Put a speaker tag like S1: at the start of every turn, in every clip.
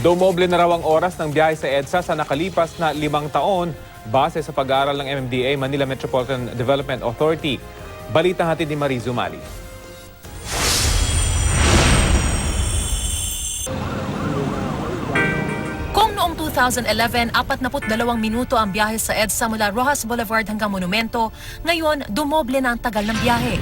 S1: Dumoble na raw ang oras ng biyahe sa EDSA sa nakalipas na 5 taon base sa pag-aaral ng MMDA Manila Metropolitan Development Authority. Balita hatid ni Mariz Umali.
S2: Kung noong 2011, 42 minuto ang biyahe sa EDSA mula Rojas Boulevard hanggang Monumento, ngayon dumoble na ang tagal ng biyahe.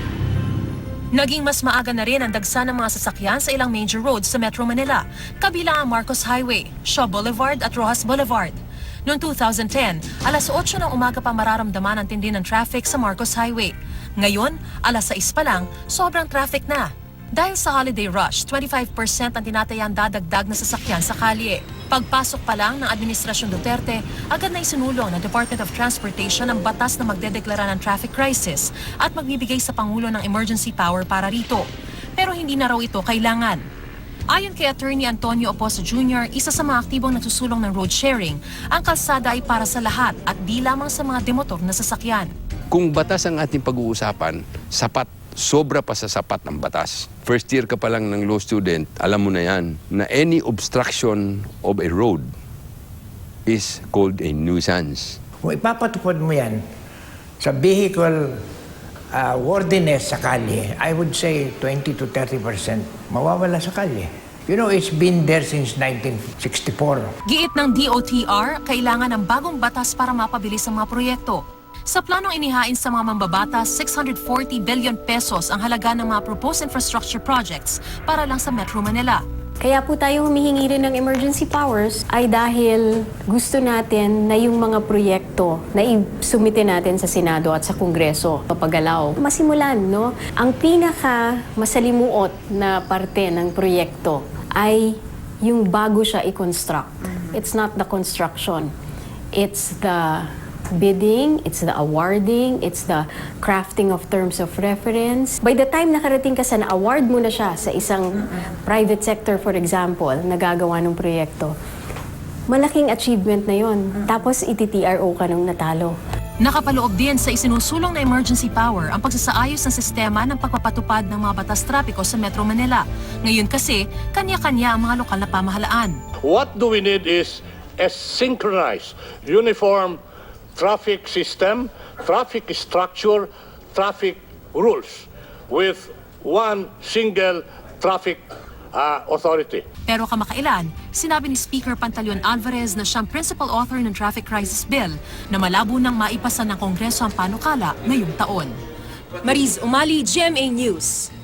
S2: Naging mas maaga na rin ang dagsa ng mga sasakyan sa ilang major roads sa Metro Manila, kabilang ang Marcos Highway, Shaw Boulevard at Rojas Boulevard. Noong 2010, alas 8 ng umaga pa mararamdaman ang tindi ng traffic sa Marcos Highway. Ngayon, alas 6 pa lang, sobrang traffic na. Dahil sa holiday rush, 25% ang tinatayang dadagdag na sasakyan sa kalye. Pagpasok pa lang ng Administrasyon Duterte, agad na isinulong ng Department of Transportation ang batas na magdedeklara ng traffic crisis at magbibigay sa Pangulo ng emergency power para rito. Pero hindi na raw ito kailangan. Ayon kay Attorney Antonio Oposo Jr., isa sa mga aktibong nagsusulong ng road sharing, ang kalsada ay para sa lahat at di lamang sa mga demotor na sasakyan.
S3: Kung batas ang ating pag-uusapan, sapat. Sobra pa sa sapat ng batas. First year ka pa lang ng law student, alam mo na yan, na any obstruction of a road is called a nuisance.
S4: Kung ipapatupad mo yan sa vehicle worthiness sa kalye, I would say 20 to 30% mawawala sa kalye. You know, it's been there since 1964.
S2: Giit ng DOTR, kailangan ng bagong batas para mapabilis ang mga proyekto. Sa planong inihain sa mga mambabatas, 640 billion pesos ang halaga ng mga proposed infrastructure projects para lang sa Metro Manila.
S5: Kaya po tayo humihingi rin ng emergency powers ay dahil gusto natin na yung mga proyekto na isumite natin sa Senado at sa Kongreso papagalaw. Masimulan, no? Ang pinaka masalimuot na parte ng proyekto ay yung bago siya i-construct. It's not the construction. It's the bidding, it's the awarding, it's the crafting of terms of reference. By the time nakarating ka sa na-award mo na siya sa isang private sector, for example, nagagawa ng proyekto, malaking achievement na yon. Tapos iti-TRO ka nung natalo.
S2: Nakapaloob din sa isinusulong na emergency power ang pagsasaayos ng sistema ng pagpapatupad ng mga batas trapiko sa Metro Manila. Ngayon kasi, kanya-kanya ang mga lokal na pamahalaan.
S6: What do we need is a synchronized, uniform traffic system, traffic structure, traffic rules with one single traffic authority.
S2: Pero kamakailan, sinabi ni Speaker Pantaleon Alvarez na siyang principal author ng Traffic Crisis Bill na malabo nang maipasa ng Kongreso ang panukala ngayong taon. Mariz Umali, GMA News.